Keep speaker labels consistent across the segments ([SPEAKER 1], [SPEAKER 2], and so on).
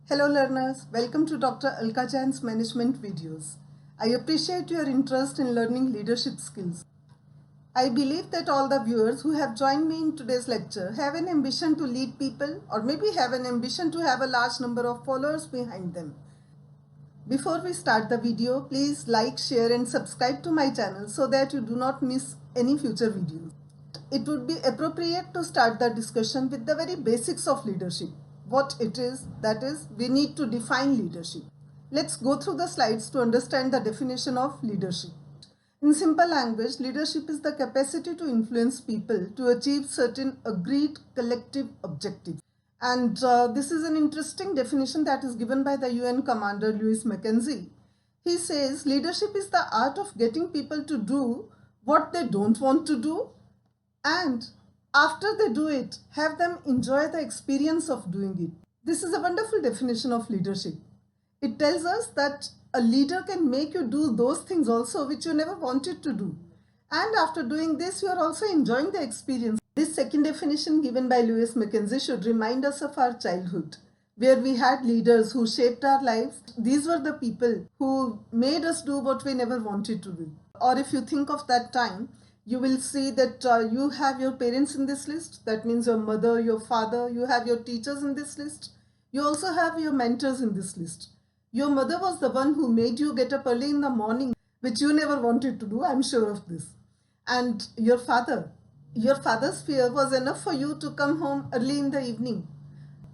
[SPEAKER 1] Hello learners, welcome to Dr. Alka Jain's management videos. I appreciate your interest in learning leadership skills. I believe that all the viewers who have joined me in today's lecture have an ambition to lead people or maybe have an ambition to have a large number of followers behind them. Before we start the video, please like, share and subscribe to my channel so that you do not miss any future videos. It would be appropriate to start the discussion with the very basics of leadership. What it is, that is, we need to define leadership. Let's go through the slides to understand the definition of leadership. In simple language, leadership is the capacity to influence people to achieve certain agreed collective objectives. And this is an interesting definition that is given by the UN commander Louis Mackenzie. He says leadership is the art of getting people to do what they don't want to do, and after they do it, have them enjoy the experience of doing it. This is a wonderful definition of leadership. It tells us that a leader can make you do those things also which you never wanted to do. And after doing this, you are also enjoying the experience. This second definition given by Louis Mackenzie should remind us of our childhood, where we had leaders who shaped our lives. These were the people who made us do what we never wanted to do. Or if you think of that time, you will see that you have your parents in this list. That means your mother, your father, you have your teachers in this list. You also have your mentors in this list. Your mother was the one who made you get up early in the morning, which you never wanted to do, I'm sure of this. And your father's fear was enough for you to come home early in the evening.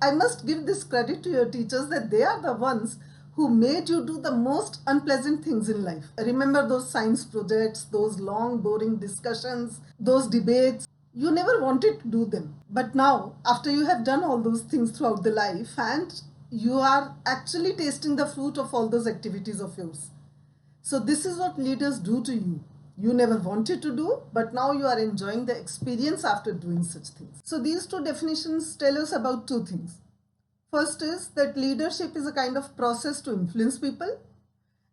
[SPEAKER 1] I must give this credit to your teachers that they are the ones who made you do the most unpleasant things in life. Remember those science projects, those long boring discussions, those debates. You never wanted to do them. But now, after you have done all those things throughout the life and you are actually tasting the fruit of all those activities of yours. So this is what leaders do to you. You never wanted to do, but now you are enjoying the experience after doing such things. So these two definitions tell us about two things. First is that leadership is a kind of process to influence people,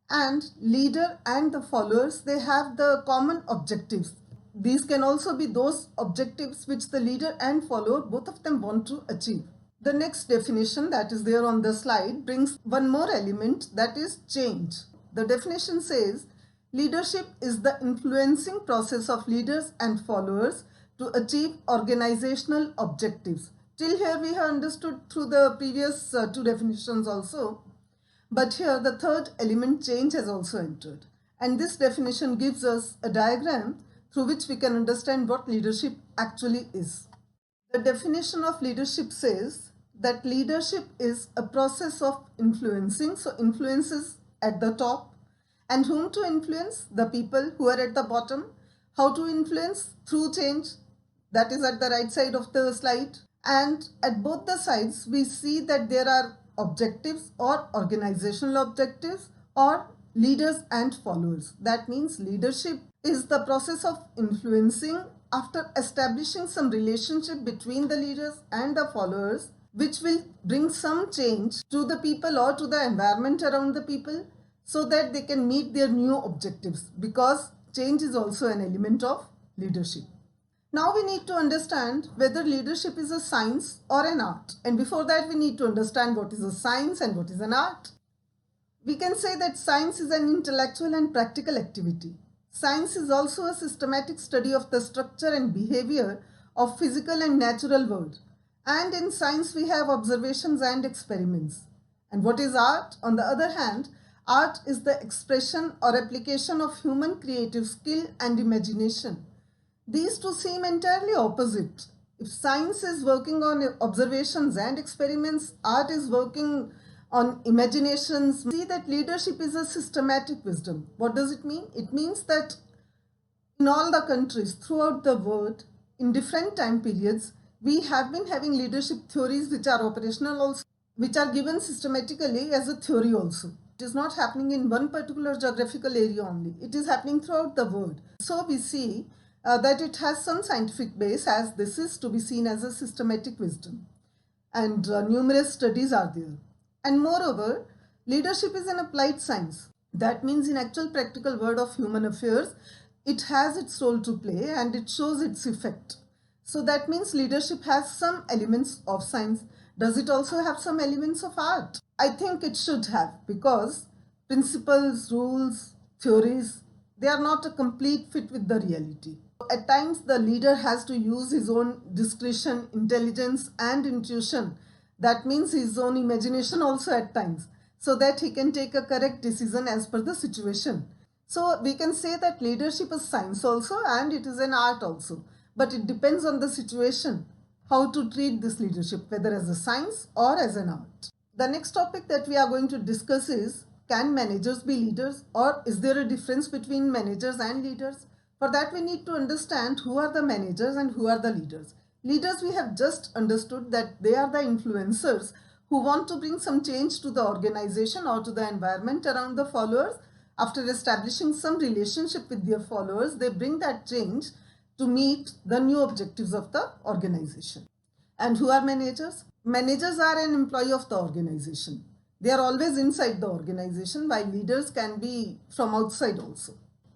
[SPEAKER 1] and leader and the followers, they have the common objectives. These can also be those objectives which the leader and follower, both of them want to achieve. The next definition that is there on the slide brings one more element, that is change. The definition says leadership is the influencing process of leaders and followers to achieve organizational objectives. Till here we have understood through the previous two definitions also. But here the third element, change, has also entered. And this definition gives us a diagram through which we can understand what leadership actually is. The definition of leadership says that leadership is a process of influencing. So influence is at the top. And whom to influence? The people who are at the bottom. How to influence? Through change. That is at the right side of the slide. And at both the sides, we see that there are objectives or organizational objectives or leaders and followers. That means leadership is the process of influencing after establishing some relationship between the leaders and the followers, which will bring some change to the people or to the environment around the people so that they can meet their new objectives, because change is also an element of leadership. Now we need to understand whether leadership is a science or an art. And before that, we need to understand what is a science and what is an art. We can say that science is an intellectual and practical activity. Science is also a systematic study of the structure and behavior of physical and natural world. And in science, we have observations and experiments. And what is art? On the other hand, art is the expression or application of human creative skill and imagination. These two seem entirely opposite. If science is working on observations and experiments, art is working on imaginations. See that leadership is a systematic wisdom. What does it mean? It means that in all the countries throughout the world, in different time periods, we have been having leadership theories which are operational also, which are given systematically as a theory also. It is not happening in one particular geographical area only. It is happening throughout the world. So we see that it has some scientific base, as this is to be seen as a systematic wisdom. And numerous studies are there. And moreover, leadership is an applied science. That means in actual practical world of human affairs, it has its role to play and it shows its effect. So that means leadership has some elements of science. Does it also have some elements of art? I think it should have, because principles, rules, theories, they are not a complete fit with the reality. At times, the leader has to use his own discretion, intelligence, and intuition. That means his own imagination also at times, so that he can take a correct decision as per the situation. So we can say that leadership is science also, and it is an art also. But it depends on the situation, how to treat this leadership, whether as a science or as an art. The next topic that we are going to discuss is, can managers be leaders, or is there a difference between managers and leaders? For that, we need to understand who are the managers and who are the leaders. Leaders, we have just understood that they are the influencers who want to bring some change to the organization or to the environment around the followers. After establishing some relationship with their followers, they bring that change to meet the new objectives of the organization. And who are managers? Managers are an employee of the organization. They are always inside the organization, while leaders can be from outside also.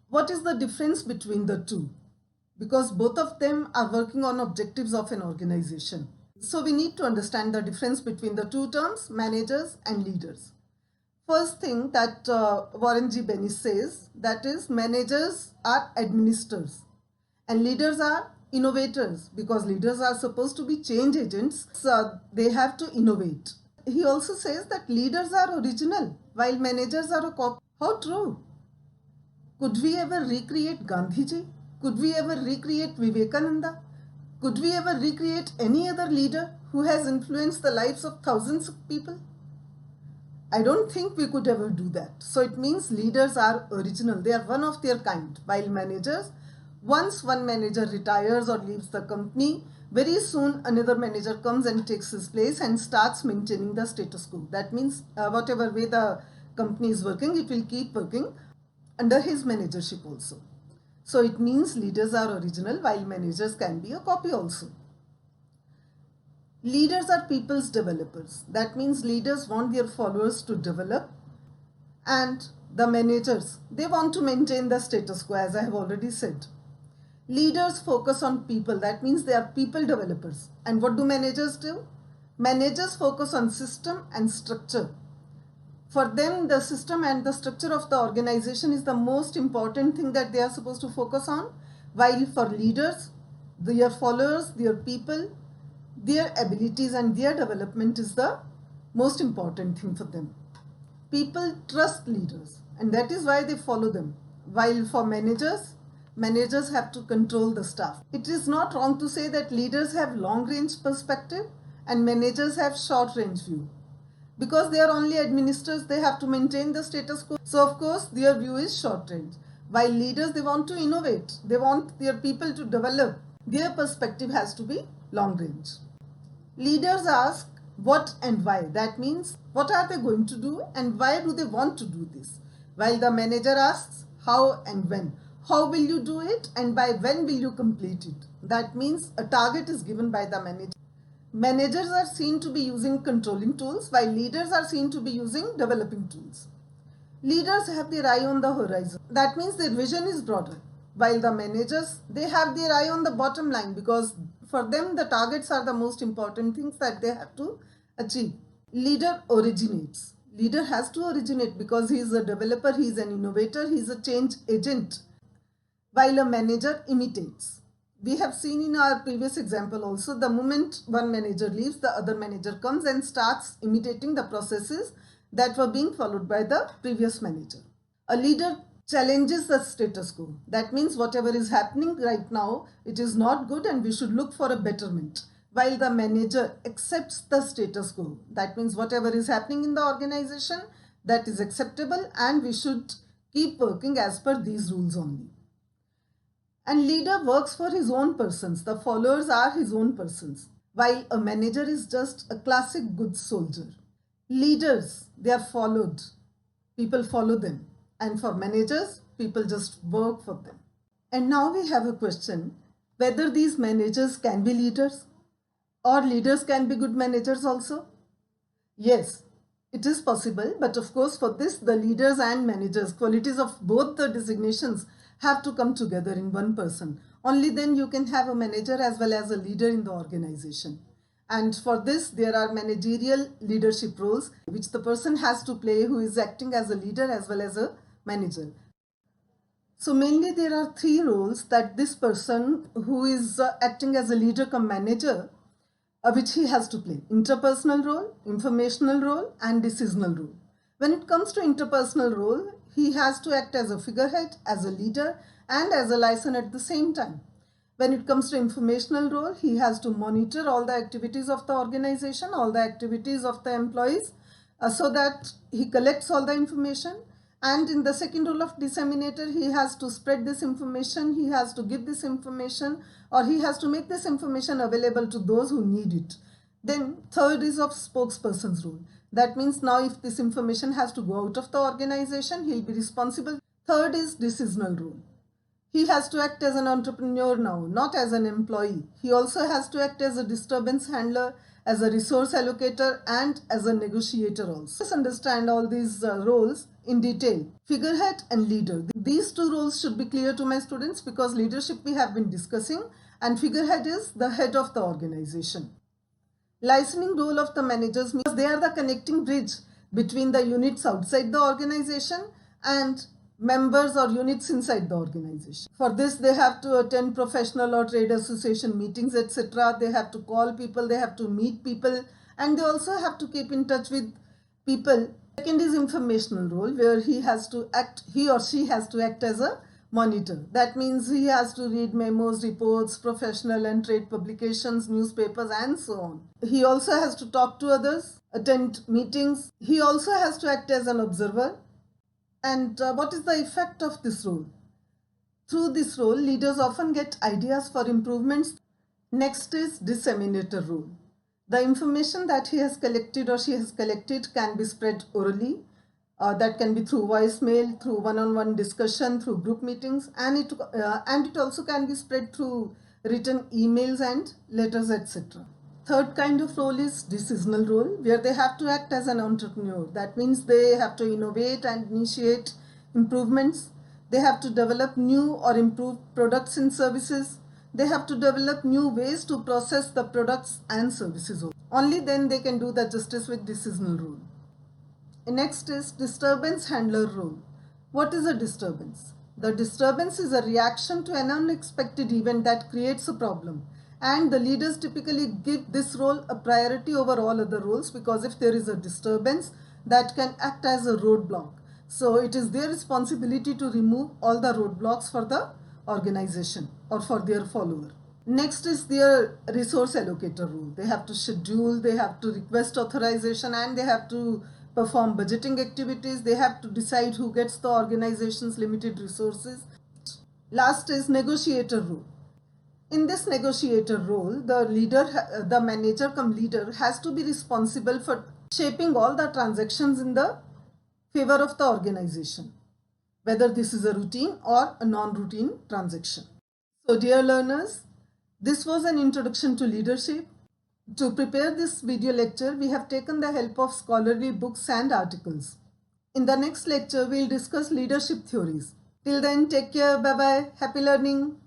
[SPEAKER 1] What is the difference between the two? Because both of them are working on objectives of an organization. So we need to understand the difference between the two terms, managers and leaders. First thing that Warren G. Bennis says, that is, managers are administrators and leaders are innovators, because leaders are supposed to be change agents, so they have to innovate. He also says that leaders are original while managers are a copy. How true? Could we ever recreate Gandhiji? Could we ever recreate Vivekananda? Could we ever recreate any other leader who has influenced the lives of thousands of people? I don't think we could ever do that. So it means leaders are original. They are one of their kind. While managers, once one manager retires or leaves the company, very soon another manager comes and takes his place and starts maintaining the status quo. That means whatever way the company is working, it will keep working under his managership also. So it means leaders are original while managers can be a copy also. Leaders are people's developers. That means leaders want their followers to develop, and the managers, they want to maintain the status quo, as I have already said. Leaders focus on people. That means they are people developers. And what do managers do? Managers focus on system and structure. For them, the system and the structure of the organization is the most important thing that they are supposed to focus on, while for leaders, their followers, their people, their abilities and their development is the most important thing for them. People trust leaders, and that is why they follow them. While for managers, managers have to control the staff. It is not wrong to say that leaders have long-range perspective and managers have short-range view. Because they are only administrators, they have to maintain the status quo. So of course, their view is short-range. While leaders, they want to innovate. They want their people to develop. Their perspective has to be long-range. Leaders ask what and why. That means what are they going to do and why do they want to do this? While the manager asks how and when. How will you do it and by when will you complete it? That means a target is given by the manager. Managers are seen to be using controlling tools, while leaders are seen to be using developing tools. Leaders have their eye on the horizon. That means their vision is broader. While the managers, they have their eye on the bottom line, because for them the targets are the most important things that they have to achieve. Leader originates. Leader has to originate because he is a developer, he is an innovator, he is a change agent. While a manager imitates. We have seen in our previous example also, the moment one manager leaves, the other manager comes and starts imitating the processes that were being followed by the previous manager. A leader challenges the status quo. That means whatever is happening right now, it is not good and we should look for a betterment. While the manager accepts the status quo. That means whatever is happening in the organization, that is acceptable and we should keep working as per these rules only. And leader works for his own persons. The followers are his own persons. While a manager is just a classic good soldier. Leaders, they are followed. People follow them. And for managers, people just work for them. And now we have a question, whether these managers can be leaders or leaders can be good managers also. Yes, it is possible, but of course for this the leaders and managers, qualities of both the designations have to come together in one person. Only then you can have a manager as well as a leader in the organization. And for this, there are managerial leadership roles which the person has to play who is acting as a leader as well as a manager. So mainly there are three roles that this person who is acting as a leader come manager, which he has to play: interpersonal role, informational role, and decisional role. When it comes to interpersonal role, he has to act as a figurehead, as a leader, and as a liaison at the same time. When it comes to informational role, he has to monitor all the activities of the organization, all the activities of the employees, so that he collects all the information. And in the second role of disseminator, he has to spread this information, he has to give this information, or he has to make this information available to those who need it. Then third is of spokesperson's role. That means now if this information has to go out of the organization, he'll be responsible. Third is decisional role. He has to act as an entrepreneur now, not as an employee. He also has to act as a disturbance handler, as a resource allocator, and as a negotiator also. Let's understand all these roles in detail. Figurehead and leader. These two roles should be clear to my students because leadership we have been discussing, and figurehead is the head of the organization. Licensing role of the managers means they are the connecting bridge between the units outside the organization and members or units inside the organization. For this, they have to attend professional or trade association meetings, etc. They have to call people, they have to meet people, and they also have to keep in touch with people. Second is informational role, where he or she has to act as a monitor. That means he has to read memos, reports, professional and trade publications, newspapers, and so on. He also has to talk to others, attend meetings. He also has to act as an observer. And what is the effect of this role? Through this role, leaders often get ideas for improvements. Next is disseminator role. The information that he has collected or she has collected can be spread orally. That can be through voicemail, through one-on-one discussion, through group meetings, and it also can be spread through written emails and letters, etc. Third kind of role is decisional role, where they have to act as an entrepreneur. That means they have to innovate and initiate improvements. They have to develop new or improved products and services. They have to develop new ways to process the products and services. Only then they can do the justice with decisional role. Next is disturbance handler role. What is a disturbance? The disturbance is a reaction to an unexpected event that creates a problem. And the leaders typically give this role a priority over all other roles, because if there is a disturbance, that can act as a roadblock. So it is their responsibility to remove all the roadblocks for the organization or for their follower. Next is their resource allocator role. They have to schedule, they have to request authorization, and they have to perform budgeting activities. They have to decide who gets the organization's limited resources. Last is negotiator role. In this negotiator role, the manager cum leader has to be responsible for shaping all the transactions in the favor of the organization, whether this is a routine or a non-routine transaction. So dear learners, this was an introduction to leadership. To prepare this video lecture, we have taken the help of scholarly books and articles. In the next lecture, we will discuss leadership theories. Till then, take care, bye-bye, happy learning.